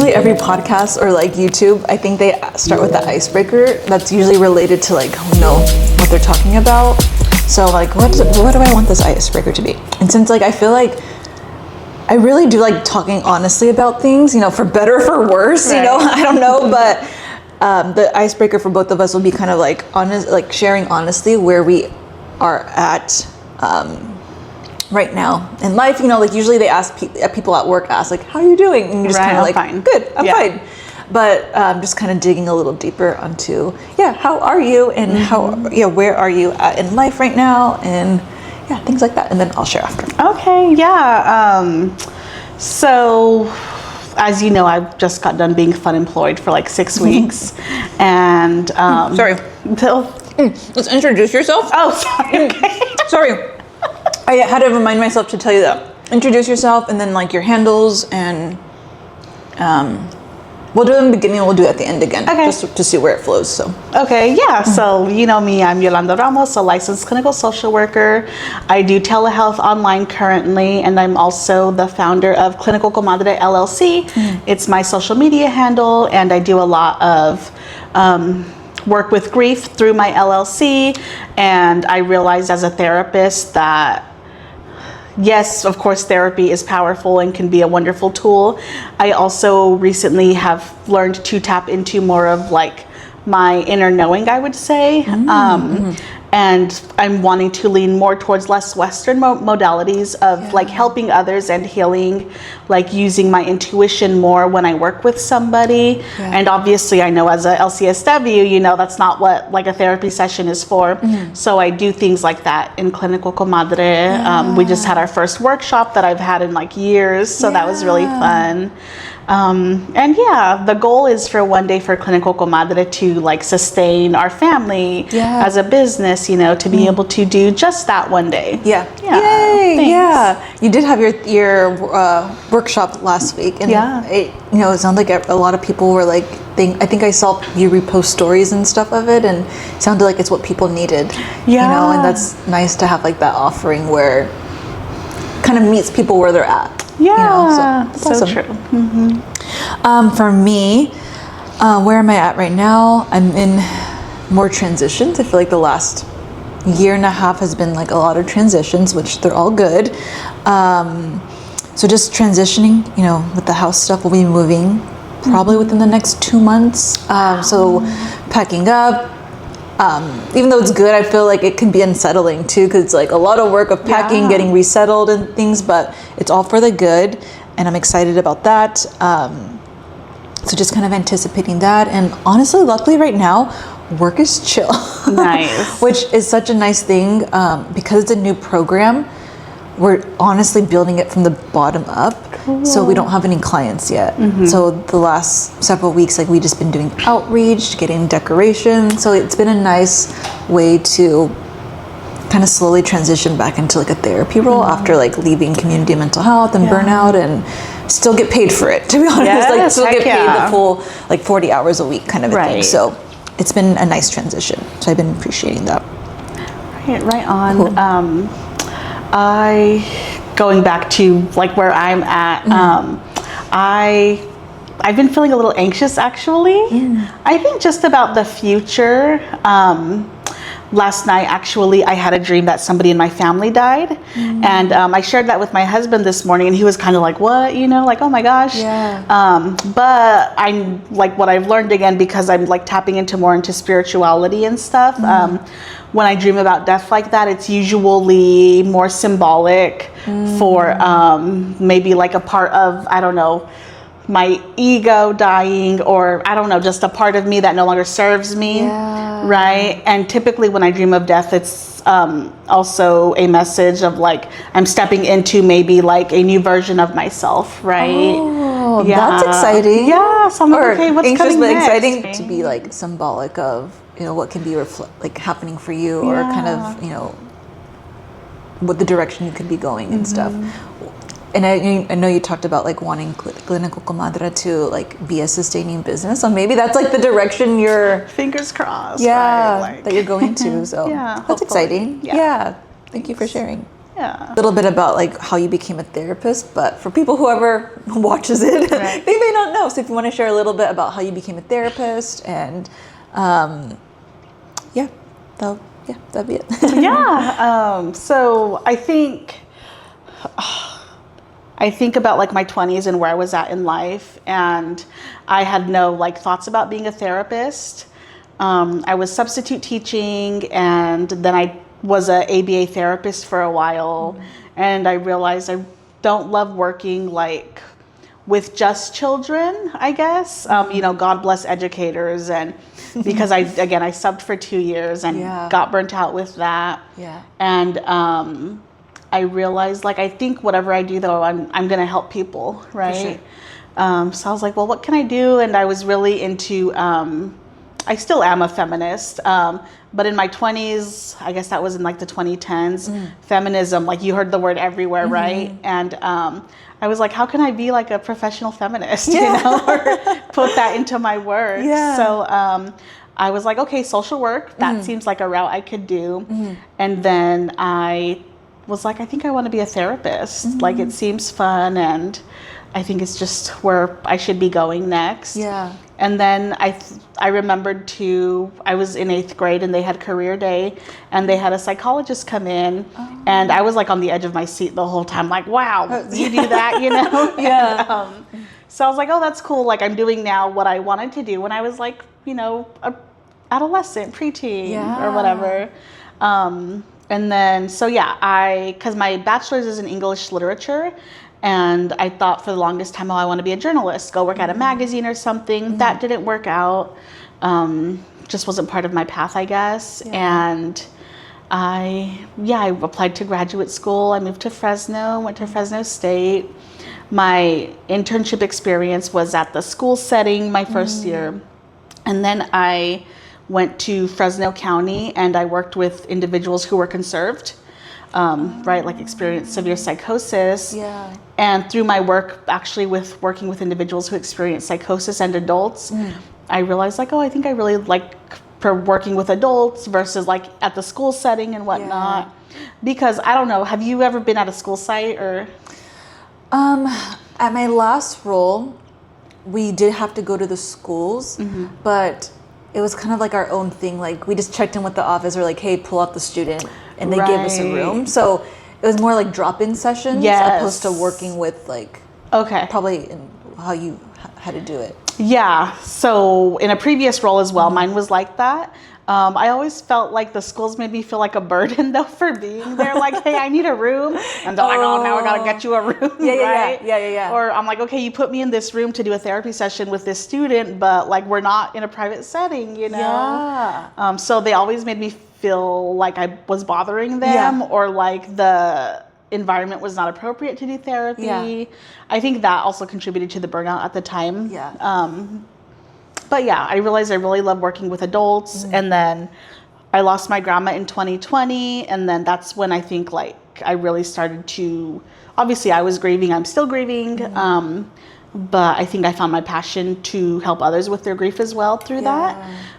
usually every podcast or like YouTube, I think they start with the icebreaker. That's usually related to like what they're talking about. So like, what do I want this icebreaker to be? And since like I feel like I really do like talking honestly about things, for better or for worse, Right. I don't know, but the icebreaker for both of us will be kind of like honest, like sharing honestly where we are at right now in life. Like usually they ask people at work ask like, how are you doing? And you're just kind of like, fine. good, I'm fine. But just kind of digging a little deeper onto, how are you and where are you at in life right now, and things like that. And then I'll share after. Okay, yeah. So, as you know, I've just got done being fun employed for like 6 weeks, and Sorry. Let's introduce yourself. Oh, sorry. Sorry. I had to remind myself to tell you that. Introduce yourself and then like your handles, and we'll do it in the beginning and we'll do it at the end again. Okay. Just to see where it flows. So. Okay, yeah. So you know me, I'm Yolanda Ramos, a licensed clinical social worker. I do telehealth online currently, and I'm also the founder of Clinical Comadre LLC. It's my social media handle, and I do a lot of work with grief through my LLC. And I realized as a therapist that yes, of course, therapy is powerful and can be a wonderful tool. I also recently have learned to tap into more of like my inner knowing, I would say. And I'm wanting to lean more towards less Western modalities of like helping others and healing, like using my intuition more when I work with somebody. And obviously I know as a LCSW, that's not what like a therapy session is for. So I do things like that in Clinical Comadre. We just had our first workshop that I've had in like years. So that was really fun. And the goal is for one day for Clinical Comadre to like sustain our family as a business, to be able to do just that one day. Yay! Thanks. Yeah, you did have your workshop last week, and it sounded like a lot of people were like, I think I saw you repost stories and stuff of it, and it sounded like it's what people needed. And that's nice to have like that offering where kind of meets people where they're at. So awesome. True. For me, where am I at right now? I'm in more transitions. I feel like the last year and a half has been like a lot of transitions, which they're all good. So just transitioning, with the house stuff, we'll be moving probably within the next 2 months. So packing up. Even though it's good, I feel like it can be unsettling too, because it's like a lot of work of packing, getting resettled and things, but it's all for the good, and I'm excited about that. So just kind of anticipating that, and honestly, luckily right now, work is chill. Nice. Which is such a nice thing, because it's a new program. We're honestly building it from the bottom up. Cool. So we don't have any clients yet. So the last several weeks, like we just been doing outreach, getting decorations. So it's been a nice way to kind of slowly transition back into like a therapy role after like leaving community mental health and burnout, and still get paid for it, to be honest. Like still get paid the full like 40 hours a week kind of a thing. So it's been a nice transition. So I've been appreciating that. Right on. Cool. Going back to like where I'm at, I've been feeling a little anxious actually. I think just about the future. Last night, actually, I had a dream that somebody in my family died. And I shared that with my husband this morning, and he was kind of like, what, like, oh my gosh. But I'm like, what I've learned again, because I'm like tapping more into spirituality and stuff. When I dream about death like that, it's usually more symbolic for maybe like a part of, I don't know, my ego dying, or I don't know, just a part of me that no longer serves me, right? And typically when I dream of death, it's also a message of like I'm stepping into maybe like a new version of myself, right? Oh, that's exciting. Yeah, so I'm like, okay, what's anxious coming but next? exciting to be like symbolic of what can be like happening for you, or kind of what the direction you could be going and stuff. And I know you talked about like wanting Clinical Comadre to like be a sustaining business, so maybe that's like the direction you're fingers crossed. right, like, that you're going to. So yeah, that's exciting. Yeah. Thank you for sharing. Yeah. A little bit about like how you became a therapist, but for people whoever watches it, Right. they may not know. So if you want to share a little bit about how you became a therapist, and yeah, that'd be it. Yeah. So I think about like my 20s and where I was at in life, and I had no like thoughts about being a therapist. I was substitute teaching, and then I was a ABA therapist for a while, and I realized I don't love working like with just children, I guess. God bless educators, and because I subbed for 2 years and Yeah. got burnt out with that. Yeah. And I realized, like, I think whatever I do, though, I'm going to help people, right? So I was like, well, what can I do? And I was really into, I still am a feminist, but in my 20s, I guess that was in like the 2010s, feminism, like you heard the word everywhere, right? And I was like, how can I be like a professional feminist, you know, or put that into my work? Yeah. So I was like, okay, social work, that seems like a route I could do. And then I was like, I think I want to be a therapist. Like, it seems fun, and I think it's just where I should be going next. Yeah. And then I remembered I was in 8th grade, and they had career day, and they had a psychologist come in, and I was like on the edge of my seat the whole time, like, wow, you do that, you know? Yeah. And, so I was like, oh, that's cool. Like, I'm doing now what I wanted to do when I was like, you know, a adolescent, preteen, Yeah. or whatever. And then, so yeah, because my bachelor's is in English literature, and I thought for the longest time, oh, I want to be a journalist, go work at a magazine or something. That didn't work out. Just wasn't part of my path, I guess. And I applied to graduate school. I moved to Fresno, went to Fresno State. My internship experience was at the school setting my first year. And then I went to Fresno County, and I worked with individuals who were conserved, right, like experienced severe psychosis. Yeah. And through my work, actually with working with individuals who experience psychosis and adults, I realized like, oh, I think I really like for working with adults versus like at the school setting and whatnot. Because I don't know, have you ever been at a school site or? At my last role, we did have to go to the schools, but it was kind of like our own thing. Like, we just checked in with the office, or like, hey, pull out the student, and they gave us a room. So it was more like drop-in sessions, opposed to working with like, probably how you had to do it. Yeah. So in a previous role as well, mine was like that. I always felt like the schools made me feel like a burden though for being there. Like, hey, I need a room, and they're like, oh, now I gotta get you a room. Yeah. Or I'm like, okay, you put me in this room to do a therapy session with this student, but like we're not in a private setting, you know. Yeah. So they always made me feel like I was bothering them, or like the environment was not appropriate to do therapy. Yeah. I think that also contributed to the burnout at the time. Yeah. But yeah, I realized I really love working with adults. And then I lost my grandma in 2020. And then that's when I think like I really started to, obviously I was grieving, I'm still grieving. But I think I found my passion to help others with their grief as well through that,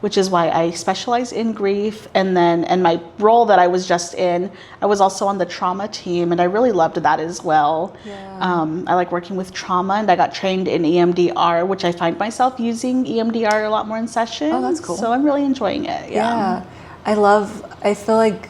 which is why I specialize in grief. And then, and my role that I was just in, I was also on the trauma team, and I really loved that as well. I like working with trauma, and I got trained in EMDR, which I find myself using EMDR a lot more in sessions. Oh, that's cool. So I'm really enjoying it. Yeah. I feel like,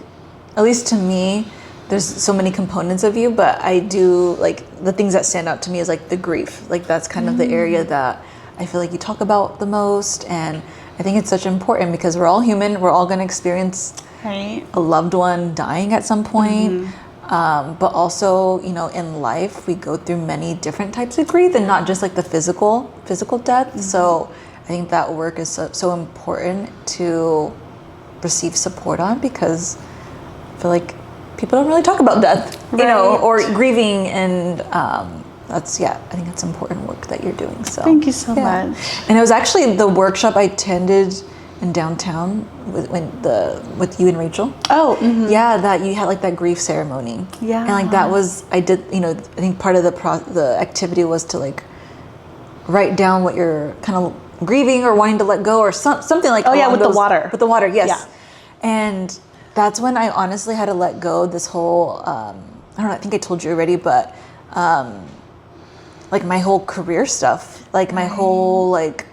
at least to me, there's so many components of you, but I do like the things that stand out to me is like the grief. Like, that's kind of the area that I feel like you talk about the most. And I think it's such important because we're all human. We're all going to experience a loved one dying at some point. But also, you know, in life, we go through many different types of grief, and not just like the physical death. So I think that work is so important to receive support on, because I feel like people don't really talk about death, you know, or grieving, and I think it's important work that you're doing. So Thank you so much. And it was actually the workshop I attended in downtown with you and Rachel. Yeah, that you had like that grief ceremony. Yeah. And like that was, I think part of the activity was to like write down what you're kind of grieving or wanting to let go, or something like with the water. With the water, yes. Yeah. And that's when I honestly had to let go this whole, I don't know, I think I told you already, but like my whole career stuff, like my whole like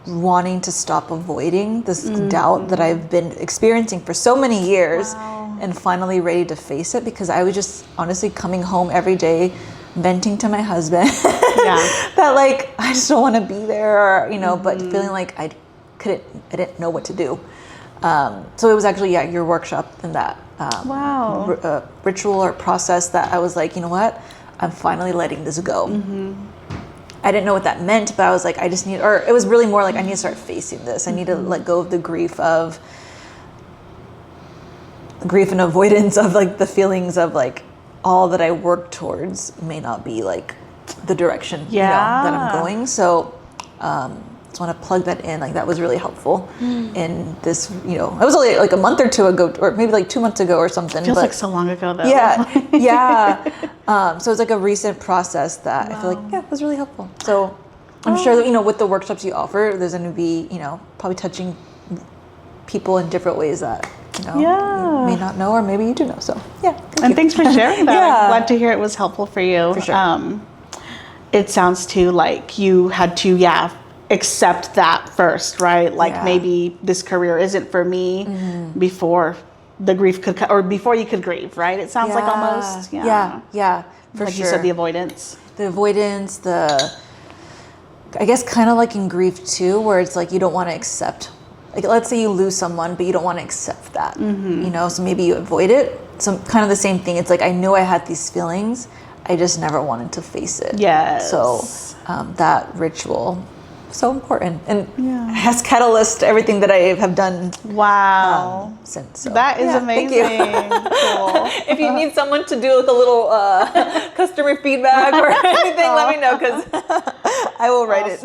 wanting to stop avoiding this doubt that I've been experiencing for so many years and finally ready to face it, because I was just honestly coming home every day venting to my husband that like I just don't want to be there, or, you know, but feeling like I didn't know what to do. So it was actually your workshop and that ritual or process that I was like, you know what, I'm finally letting this go. I didn't know what that meant, but I was like, I just need, or it was really more like I need to start facing this. I need to let go of the grief and avoidance of like the feelings of like all that I work towards may not be like the direction you know, that I'm going. So just want to plug that in. Like that was really helpful in this, you know, it was only like a month or two ago, or maybe like 2 months ago or something. Feels like so long ago though. So it's like a recent process that I feel like, was really helpful. So I'm sure that, you know, with the workshops you offer, there's going to be, you know, probably touching people in different ways that, you know, you may not know, or maybe you do know. So thanks for sharing that. I'm glad to hear it was helpful for you. For sure. It sounds too like you had to, accept that first, right? Like maybe this career isn't for me before the grief could, or before you could grieve, right? It sounds like almost, for like sure. You said, the avoidance, I guess kind of like in grief too, where it's like you don't want to accept, like let's say you lose someone, but you don't want to accept that, you know, so maybe you avoid it. So kind of the same thing. It's like, I knew I had these feelings, I just never wanted to face it. So that ritual, so important, and has catalyzed everything that I have done since. So, that is amazing. Thank you. Cool. If you need someone to do like a little customer feedback or anything, let me know, because I will write it.